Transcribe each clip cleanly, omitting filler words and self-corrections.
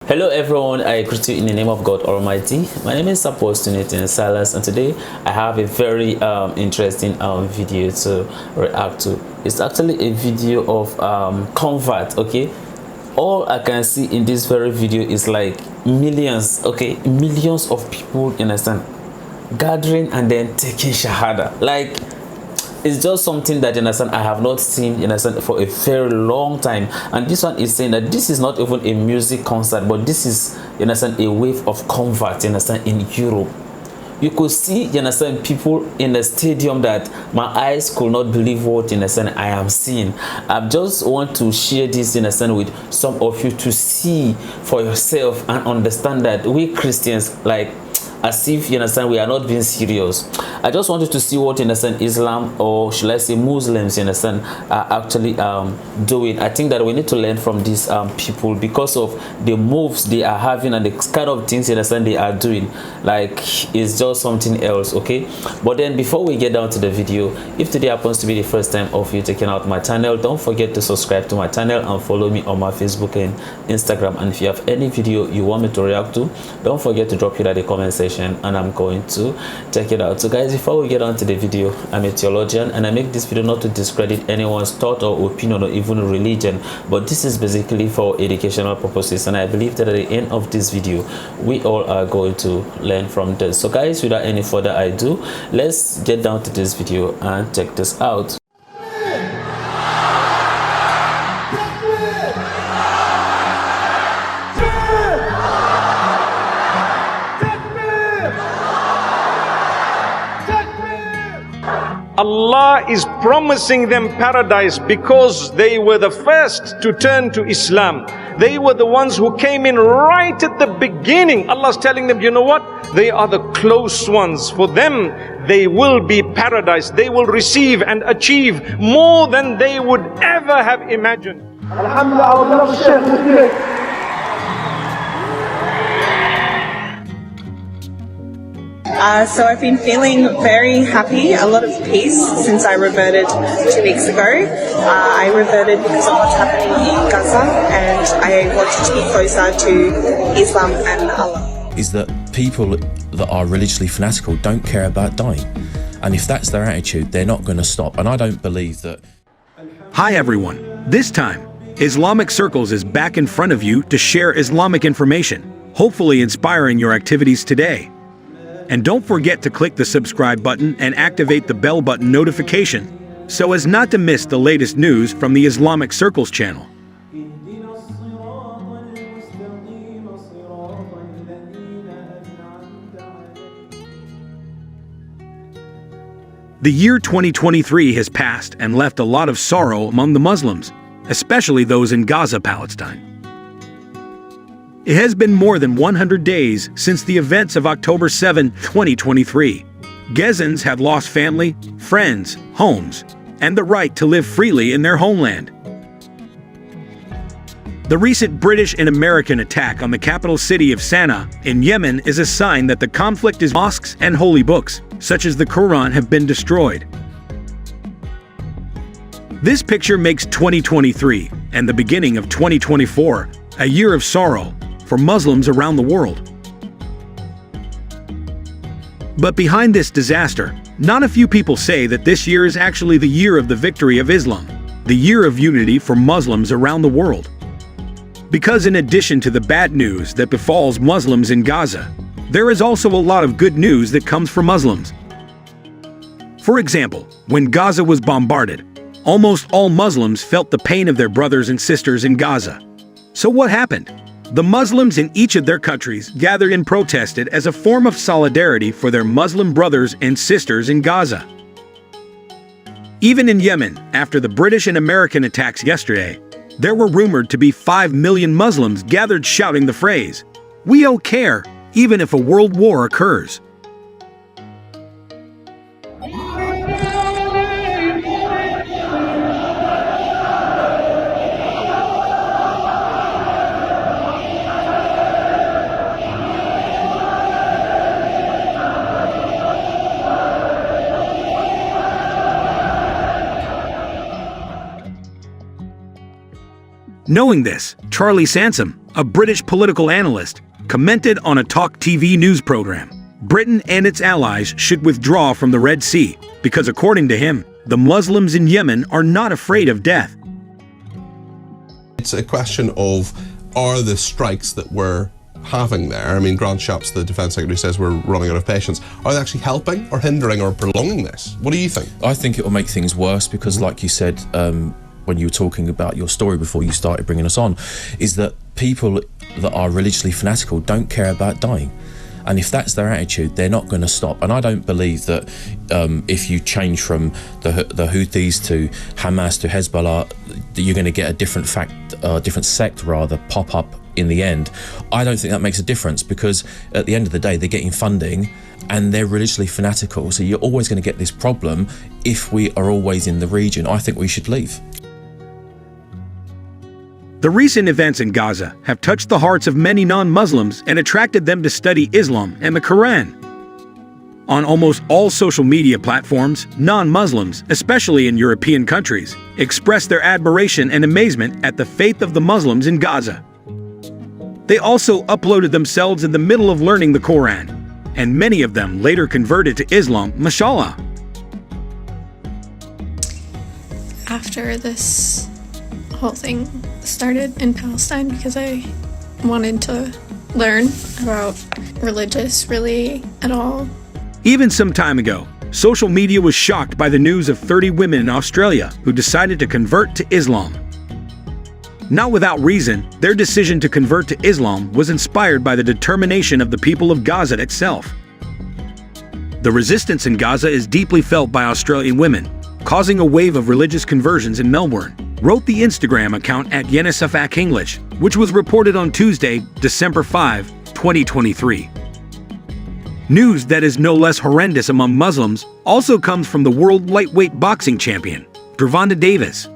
Hello everyone, I greet you in the name of God Almighty. My name is Apostle Silas, and today I have a very interesting video to react to. It's actually a video of convert. Okay, all I can see in this very video is like millions, millions of people, you understand, gathering and then taking shahada. Like, it's just something that, you understand, I have not seen, you understand, for a very long time. And this one is saying that this is not even a music concert, but this is, you understand, a wave of convert, you understand, in Europe. You could see, you understand, people in the stadium that my eyes could not believe what, you understand, I am seeing. I just want to share this, you understand, with some of you to see for yourself and understand that we Christians, like, as if, you understand, we are not being serious. I just wanted to see what, you understand, Islam, or should I say Muslims, you understand, are actually doing. I think that we need to learn from these people because of the moves they are having and the kind of things, you understand, they are doing. Like, it's just something else. Okay, but then before we get down to the video, if today happens to be the first time of you checking out my channel, don't forget to subscribe to my channel and follow me on my Facebook and Instagram. And if you have any video you want me to react to, don't forget to drop it at the comment section and I'm going to check it out. So guys, before we get on to the video, I'm a theologian and I make this video not to discredit anyone's thought or opinion or even religion, but this is basically for educational purposes, and I believe that at the end of this video we all are going to learn from this. So guys, without any further ado, let's get down to this video and check this out. Allah is promising them paradise because they were the first to turn to Islam. They were the ones who came in right at the beginning. Allah's telling them, you know what? They are the close ones. For them, they will be paradise. They will receive and achieve more than they would ever have imagined. So I've been feeling very happy, a lot of peace since I reverted 2 weeks ago. I reverted because of what's happening in Gaza, and I wanted to be closer to Islam and Allah. Is that people that are religiously fanatical don't care about dying, and if that's their attitude, they're not going to stop. And I don't believe that. Hi everyone, this time Islamic Circles is back in front of you to share Islamic information, hopefully inspiring your activities today. And don't forget to click the subscribe button and activate the bell button notification so as not to miss the latest news from the Islamic Circles channel. The year 2023 has passed and left a lot of sorrow among the Muslims, especially those in Gaza, Palestine. It has been more than 100 days since the events of October 7, 2023. Gazans have lost family, friends, homes, and the right to live freely in their homeland. The recent British and American attack on the capital city of Sana'a in Yemen is a sign that the conflict is mosques and holy books, such as the Quran, have been destroyed. This picture makes 2023 and the beginning of 2024 a year of sorrow for Muslims around the world. But behind this disaster, not a few people say that this year is actually the year of the victory of Islam, the year of unity for Muslims around the world. Because in addition to the bad news that befalls Muslims in Gaza, there is also a lot of good news that comes for Muslims. For example, when Gaza was bombarded, almost all Muslims felt the pain of their brothers and sisters in Gaza. So what happened? The Muslims in each of their countries gathered and protested as a form of solidarity for their Muslim brothers and sisters in Gaza. Even in Yemen, after the British and American attacks yesterday, there were rumored to be 5 million Muslims gathered shouting the phrase, "We don't care, even if a world war occurs." Knowing this, Charlie Sansom, a British political analyst, commented on a Talk TV news program. Britain and its allies should withdraw from the Red Sea because, according to him, the Muslims in Yemen are not afraid of death. It's a question of, are the strikes that we're having there, I mean, Grant Shapps, the Defence Secretary, says we're running out of patience, are they actually helping or hindering or prolonging this? What do you think? I think it will make things worse because, like you said, when you were talking about your story before you started bringing us on, is that people that are religiously fanatical don't care about dying. And if that's their attitude, they're not going to stop. And I don't believe that if you change from the Houthis to Hamas to Hezbollah, that you're going to get a different sect pop up in the end. I don't think that makes a difference, because at the end of the day, they're getting funding and they're religiously fanatical. So you're always going to get this problem if we are always in the region. I think we should leave. The recent events in Gaza have touched the hearts of many non-Muslims and attracted them to study Islam and the Quran. On almost all social media platforms, non-Muslims, especially in European countries, express their admiration and amazement at the faith of the Muslims in Gaza. They also uploaded themselves in the middle of learning the Quran, and many of them later converted to Islam, mashallah. After this whole thing started in Palestine, because I wanted to learn about religious really at all. Even some time ago, social media was shocked by the news of 30 women in Australia who decided to convert to Islam. Not without reason, their decision to convert to Islam was inspired by the determination of the people of Gaza itself. The resistance in Gaza is deeply felt by Australian women, causing a wave of religious conversions in Melbourne, wrote the Instagram account at Yenisafak English, which was reported on Tuesday, December 5, 2023. News that is no less horrendous among Muslims also comes from the world lightweight boxing champion, Gervonta Davis,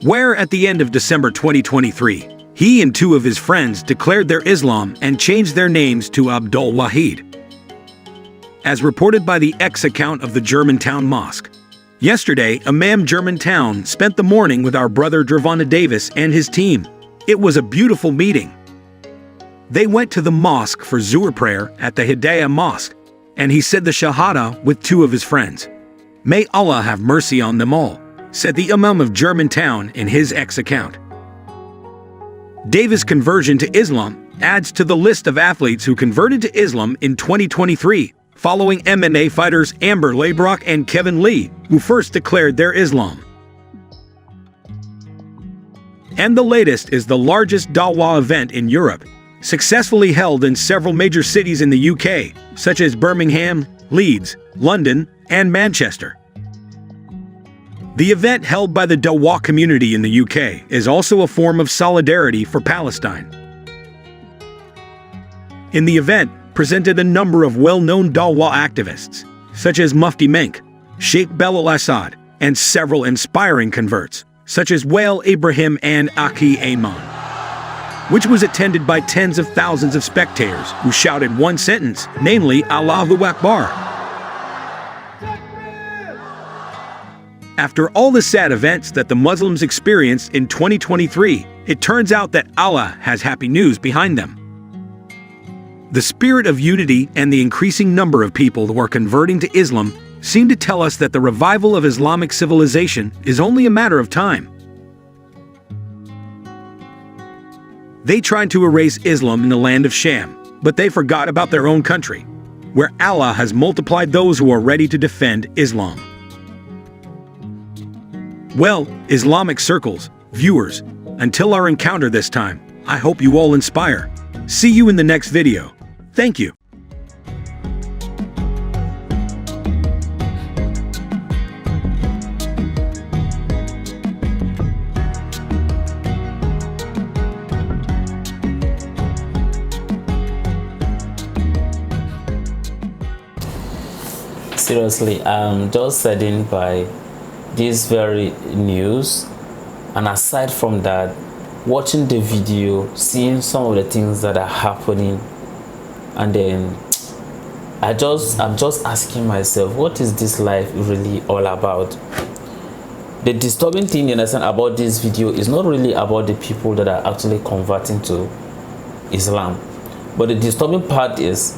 where at the end of December 2023, he and two of his friends declared their Islam and changed their names to Abdul Wahid. As reported by the X account of the Germantown Mosque, yesterday, Imam Germantown spent the morning with our brother Gervonta Davis and his team. It was a beautiful meeting. They went to the mosque for Zuhr prayer at the Hidayah Mosque, and he said the Shahada with two of his friends. May Allah have mercy on them all, said the Imam of Germantown in his X account. Davis' conversion to Islam adds to the list of athletes who converted to Islam in 2023, following MMA fighters Amber Leibrock and Kevin Lee, who first declared their Islam. And the latest is the largest Dawah event in Europe, successfully held in several major cities in the UK, such as Birmingham, Leeds, London, and Manchester. The event held by the Dawah community in the UK is also a form of solidarity for Palestine. In the event, presented a number of well-known Dawah activists, such as Mufti Menk, Sheikh Belal Assad, and several inspiring converts, such as Wael Ibrahim and Aki Ayman, which was attended by tens of thousands of spectators who shouted one sentence, namely, Allahu Akbar. After all the sad events that the Muslims experienced in 2023, it turns out that Allah has happy news behind them. The spirit of unity and the increasing number of people who are converting to Islam seem to tell us that the revival of Islamic civilization is only a matter of time. They tried to erase Islam in the land of Sham, but they forgot about their own country, where Allah has multiplied those who are ready to defend Islam. Well, Islamic circles, viewers, until our encounter this time, I hope you all inspire. See you in the next video. Thank you. Seriously, I'm just saddened by this very news, and aside from that, watching the video, seeing some of the things that are happening, and then I'm just asking myself, what is this life really all about? the disturbing thing, you understand, about this video is not really about the people that are actually converting to Islam, but the disturbing part is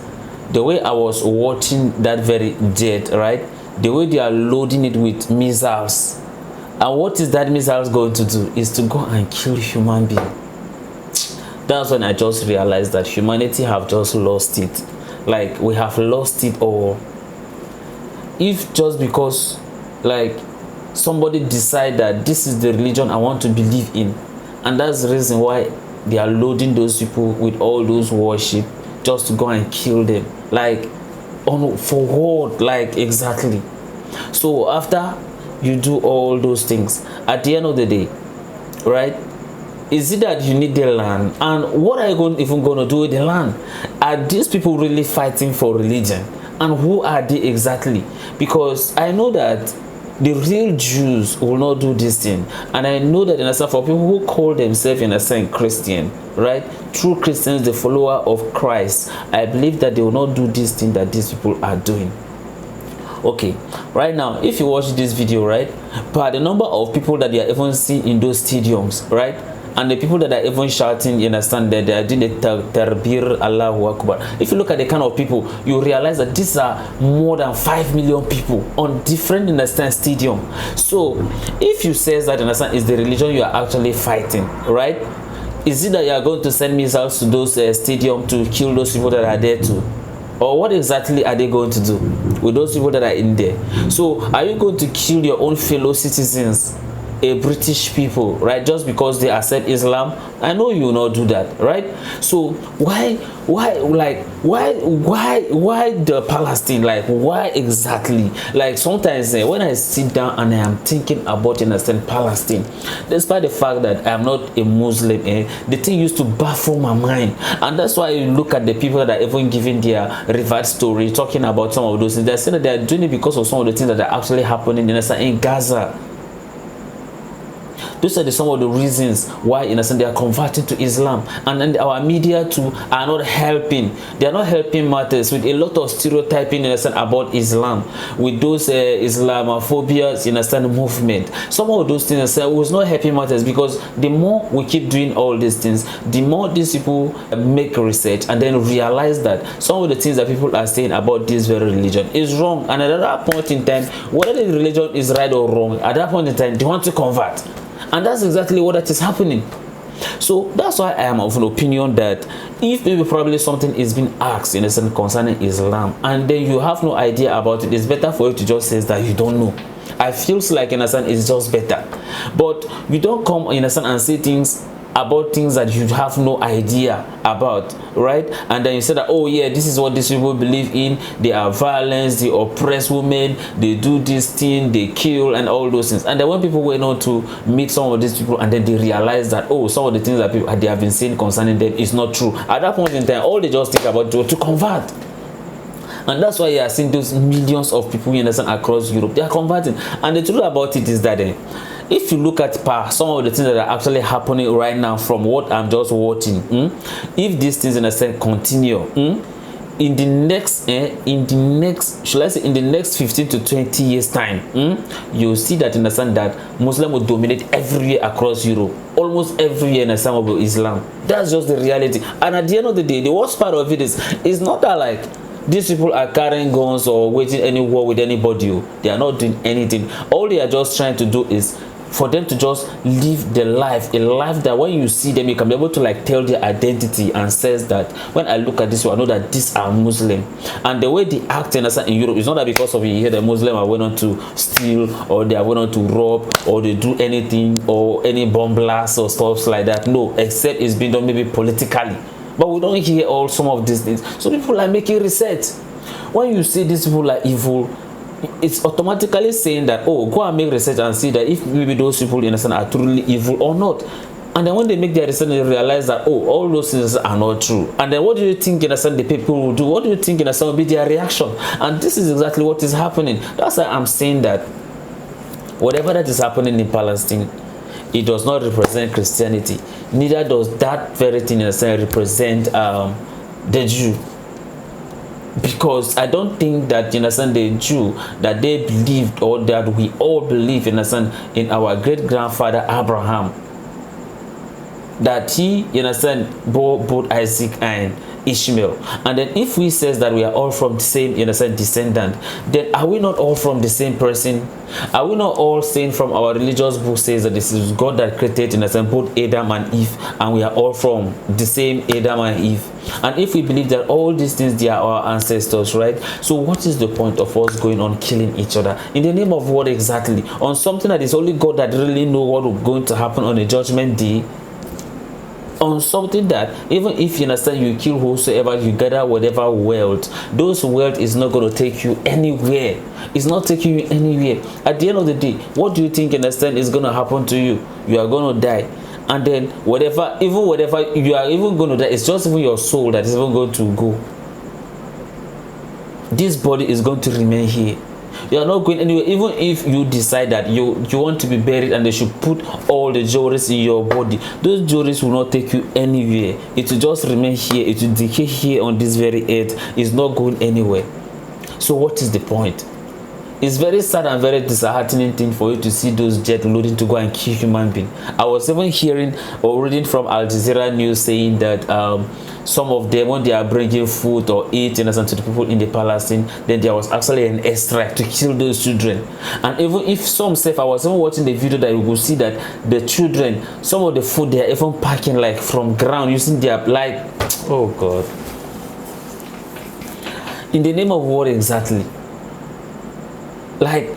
the way I was watching that very jet, right? The way they are loading it with missiles. And what is that missiles going to do? Is to go and kill human being. That's when I just realized that humanity have just lost it. Like, we have lost it all. If just because, like, somebody decide that this is the religion I want to believe in, and that's the reason why they are loading those people with all those worship, just to go and kill them. Like, for what? Like, exactly. So after you do all those things, at the end of the day, right, is it that you need the land? And what are you even going to do with the land? Are these people really fighting for religion? And who are they exactly? Because I know that the real Jews will not do this thing. And I know that in a sense, for people who call themselves in a sense Christian, right, true Christians, the follower of Christ, I believe that they will not do this thing that these people are doing. Okay, right now, if you watch this video, right, but the number of people that they are even seeing in those stadiums, right, and the people that are even shouting, you understand, that they are doing the Tarbir Allahu Akbar. If you look at the kind of people, you realize that these are more than 5 million people on different, understand, stadium. So if you say that, understand, is the religion you are actually fighting, right? Is it that you are going to send missiles to those stadium to kill those people that are there too? Or what exactly are they going to do with those people that are in there? So are you going to kill your own fellow citizens, a British people, right, just because they accept Islam? I know you will not do that, right? So why the Palestine? Like, why exactly? Like, sometimes when I sit down and I am thinking about, understand, Palestine, despite the fact that I am not a Muslim, the thing used to baffle my mind. And that's why you look at the people that are even giving their revert story, talking about some of those things. They're saying that they are doing it because of some of the things that are actually happening in Gaza. Those are some of the reasons why, in a sense, they are converting to Islam. And then our media too are not helping. They are not helping matters with a lot of stereotyping, in a sense, about Islam, with those Islamophobias, in a sense, movement. Some of those things was not helping matters, because the more we keep doing all these things, the more these people make research and then realize that some of the things that people are saying about this very religion is wrong. And at that point in time, whether the religion is right or wrong, at that point in time, they want to convert. And that's exactly what that is happening. So that's why I am of an opinion that if maybe probably something is being asked, in a sense, concerning Islam, and then you have no idea about it, it's better for you to just say that you don't know. I feels like, in a sense, it's just better. But you don't come, in a sense, and say things about things that you have no idea about, right? And then you say that, oh yeah, this is what these people believe in. They are violence, they oppress women, they do this thing, they kill, and all those things. And then when people went on to meet some of these people, and then they realize that, oh, some of the things that people, they have been saying concerning them is not true. At that point in time, all they just think about was to convert. And that's why you are seeing those millions of people, you understand, across Europe. They are converting. And the truth about it is that if you look at some of the things that are actually happening right now from what I'm just watching, if these things, in a sense, continue, in the next should I say, in the next 15 to 20 years time, you'll see that, in a sense, that Muslim will dominate everywhere across Europe, almost everywhere, in a sense, of Islam. That's just the reality. And at the end of the day, the worst part of it is not that, like, these people are carrying guns or waging any war with anybody. They are not doing anything. All they are just trying to do is for them to just live the life, a life that when you see them, you can be able to, like, tell their identity and says that when I look at this one, I know that these are Muslim. And the way they act in Europe is not that because of you hear the Muslim are willing to steal, or they are willing to rob, or they do anything, or any bomb blasts or stuff like that. No, except it's been done maybe politically. But we don't hear all some of these things. So people are making research. When you see these people are evil, it's automatically saying that, oh, go and make research and see that if maybe those people, in a sense, are truly evil or not. And then when they make their research, they realize that, oh, all those things are not true. And then what do you think, in a sense, the people will do? What do you think, in a sense, will be their reaction? And this is exactly what is happening. That's why I'm saying that whatever that is happening in Palestine, it does not represent Christianity. Neither does that very thing, in a sense, represent the Jew. Because I don't think that, you understand, the Jew that they believed, or that we all believe, you understand, in our great grandfather Abraham, that he, you understand, bore both Isaac and Ishmael. And then if we says that we are all from the same, you understand, descendant, then are we not all from the same person? Are we not all saying from our religious book says that this is God that created, you understand, both Adam and Eve, and we are all from the same Adam and Eve? And if we believe that all these things, they are our ancestors, right? So what is the point of us going on killing each other? In the name of what exactly? On something that is only God that really know what is going to happen on a judgment day? On something that even if you understand, you kill whosoever, you gather whatever wealth, those wealth is not going to take you anywhere. It's not taking you anywhere. At the end of the day, what do you think, you understand, is going to happen to you? You are going to die. And then whatever you are even going to die, it's just even your soul that is even going to go. This body is going to remain here. You are not going anywhere. Even if you decide that you want to be buried and they should put all the jewelries in your body, those jewelries will not take you anywhere. It will just remain here. It will decay here on this very earth. It's not going anywhere. So what is the point? It's very sad and very disheartening thing for you to see those jets loading to go and kill human beings. I was even hearing or reading from Al Jazeera News saying that some of them, when they are bringing food or eating to the people in the Palestine, then there was actually an airstrike to kill those children. And even if some say, I was even watching the video that you will see that the children, some of the food they are even packing like from ground using their, like, oh God. In the name of what exactly? Like,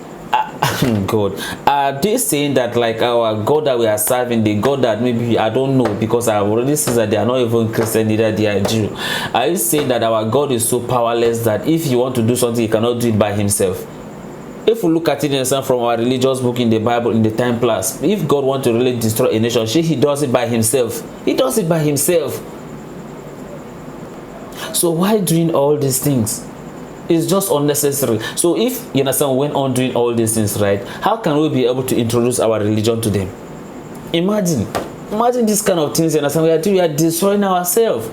God, are they saying that like our God that we are serving, the God that maybe, I don't know, because I have already said that they are not even Christian, neither they are Jew. Are you saying that our God is so powerless that if he want to do something, he cannot do it by himself? If we look at it from our religious book in the Bible, in the time plus, if God wants to really destroy a nation, he does it by himself. He does it by himself. So why doing all these things? It's just unnecessary. So if you understand, we went on doing all these things, right, how can we be able to introduce our religion to them? Imagine this kind of things, you understand, we are destroying ourselves.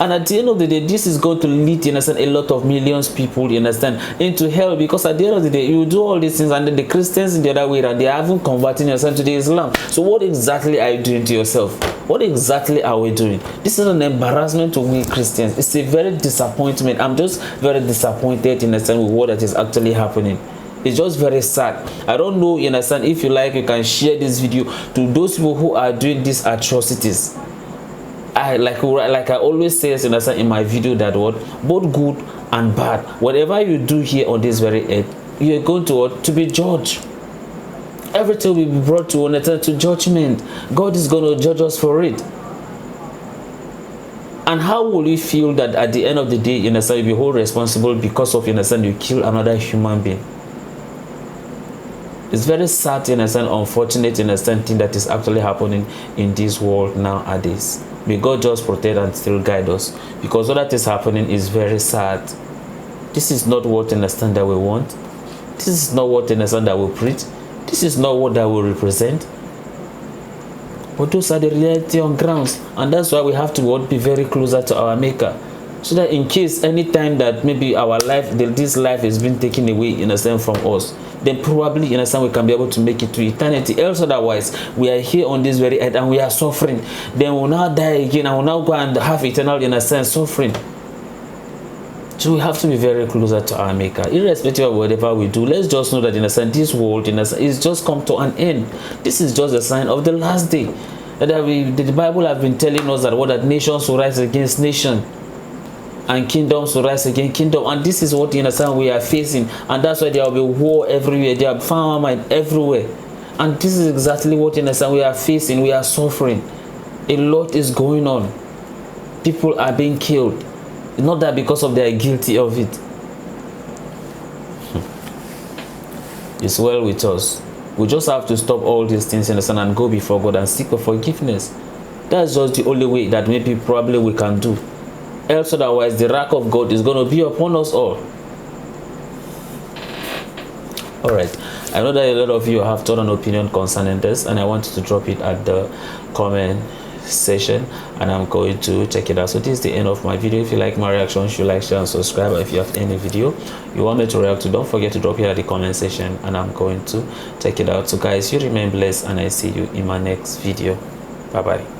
And at the end of the day, this is going to lead, you understand, a lot of millions of people, you understand, into hell. Because at the end of the day, you do all these things, and then the Christians in the other way around, they are even converting yourself to the Islam. So what exactly are you doing to yourself? What exactly are we doing? This is an embarrassment to we Christians. It's a very disappointment. I'm just very disappointed, you understand, with what that is actually happening. It's just very sad. I don't know, you understand, if you like, you can share this video to those people who are doing these atrocities. Like I always say, you understand, in my video, that what both good and bad, whatever you do here on this very earth, you are going to be judged. Everything will be brought to judgment. God is going to judge us for it. And how will you feel that at the end of the day, you understand, you'll be wholly responsible because of, you understand, you kill another human being? It's very sad, you understand, unfortunate, you understand, thing that is actually happening in this world nowadays. May God just protect and still guide us, because all that is happening is very sad. This is not what, you understand, that we want. This is not what, you understand, that we preach. This is not what that we represent. But those are the reality on grounds, and that's why we have to be very closer to our Maker, so that in case any time that maybe our life, this life is being taken away, you understand, from us, then probably, you understand, we can be able to make it to eternity. Else otherwise, we are here on this very earth and we are suffering. Then we'll now die again and we'll now go and have eternal, you understand, suffering. So we have to be very closer to our Maker, irrespective of whatever we do. Let's just know that, you understand, this world, you understand, is just come to an end. This is just a sign of the last day. That the Bible have been telling us that nations will rise against nation, and kingdoms will rise against kingdom. And this is what, you understand, we are facing. And that's why there will be war everywhere. There will be famine everywhere. And this is exactly what, you understand, we are facing. We are suffering. A lot is going on. People are being killed. Not that because of they are guilty of it. It's well with us. We just have to stop all these things, you understand, and go before God and seek for forgiveness. That's just the only way that maybe probably we can do. Else otherwise, the wrath of God is going to be upon us all. Alright, I know that a lot of you have thought an opinion concerning this, and I want you to drop it at the comment session, and I'm going to check it out. So this is the end of my video. If you like my reactions, you like, share and subscribe. If you have any video you want me to react to, don't forget to drop it at the comment section, and I'm going to check it out. So guys, you remain blessed, and I see you in my next video. Bye bye.